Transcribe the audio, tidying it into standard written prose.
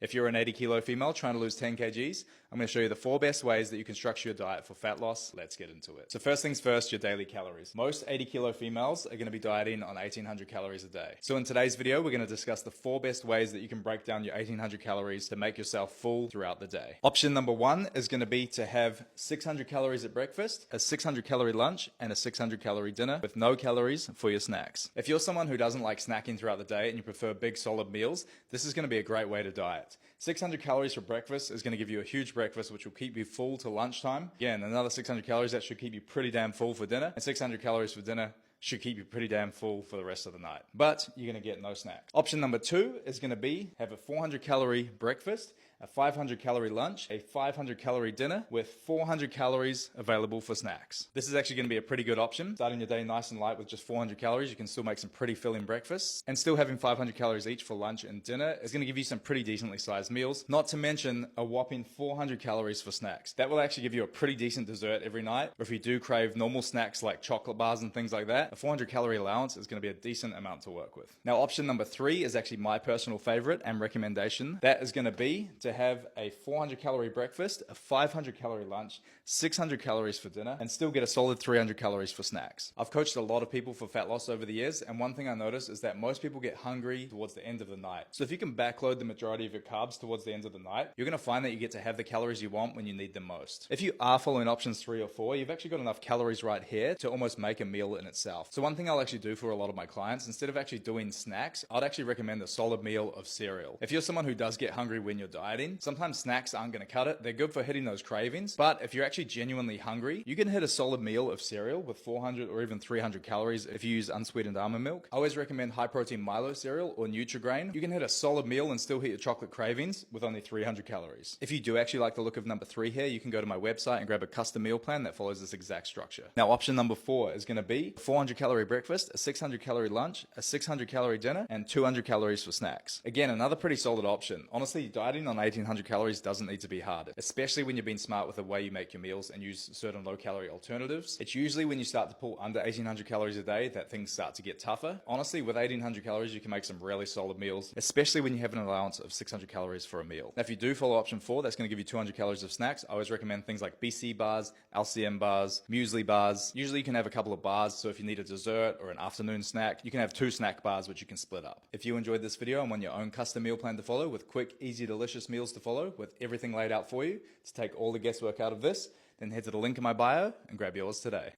If you're an 80 kilo female trying to lose 10 kgs, I'm going to show you the 4 best ways that you can structure your diet for fat loss. Let's get into it. So first things first, your daily calories. Most 80 kilo females are going to be dieting on 1800 calories a day. So in today's video, we're going to discuss the 4 best ways that you can break down your 1800 calories to make yourself full throughout the day. Option number 1 is going to be to have 600 calories at breakfast, a 600 calorie lunch, and a 600 calorie dinner with no calories for your snacks. If you're someone who doesn't like snacking throughout the day and you prefer big solid meals, this is going to be a great way to diet. 600 calories for breakfast is going to give you a huge breakfast which will keep you full till lunchtime. Again, another 600 calories that should keep you pretty damn full for dinner, and 600 calories for dinner should keep you pretty damn full for the rest of the night. But you're going to get no snacks. Option number 2 is going to be have a 400 calorie breakfast, a 500 calorie lunch, a 500 calorie dinner with 400 calories available for snacks. This is actually going to be a pretty good option. Starting your day nice and light with just 400 calories, you can still make some pretty filling breakfasts, and still having 500 calories each for lunch and dinner is going to give you some pretty decently sized meals, not to mention a whopping 400 calories for snacks. That will actually give you a pretty decent dessert every night, or if you do crave normal snacks like chocolate bars and things like that, a 400 calorie allowance is going to be a decent amount to work with. Now option number 3 is actually my personal favorite and recommendation. That is going to be to have a 400 calorie breakfast, a 500 calorie lunch, 600 calories for dinner, and still get a solid 300 calories for snacks. I've coached a lot of people for fat loss over the years, and one thing I notice is that most people get hungry towards the end of the night. So if you can backload the majority of your carbs towards the end of the night, you're going to find that you get to have the calories you want when you need them most. If you are following options 3 or 4, you've actually got enough calories right here to almost make a meal in itself. So one thing I'll actually do for a lot of my clients, instead of actually doing snacks, I'd actually recommend a solid meal of cereal. If you're someone who does get hungry when you're dieting, sometimes snacks aren't going to cut it. They're good for hitting those cravings, but if you're actually genuinely hungry, you can hit a solid meal of cereal with 400 or even 300 calories if you use unsweetened almond milk. I always recommend high protein Milo cereal or Nutri-Grain. You can hit a solid meal and still hit your chocolate cravings with only 300 calories. If you do actually like the look of number 3 here, you can go to my website and grab a custom meal plan that follows this exact structure. Now option number 4 is going to be 400 calorie breakfast, a 600 calorie lunch, a 600 calorie dinner, and 200 calories for snacks. Again, another pretty solid option. Honestly, dieting on 1800 calories doesn't need to be hard, especially when you've been smart with the way you make your meals and use certain low-calorie alternatives. It's usually when you start to pull under 1800 calories a day that things start to get tougher. Honestly, with 1800 calories, you can make some really solid meals, especially when you have an allowance of 600 calories for a meal. Now, if you do follow option 4, that's going to give you 200 calories of snacks. I always recommend things like BC bars, LCM bars, muesli bars. Usually you can have a couple of bars, so if you need a dessert or an afternoon snack, you can have 2 snack bars which you can split up. If you enjoyed this video and want your own custom meal plan to follow with quick, easy, delicious meals to follow with everything laid out for you to take all the guesswork out of this, then head to the link in my bio and grab yours today.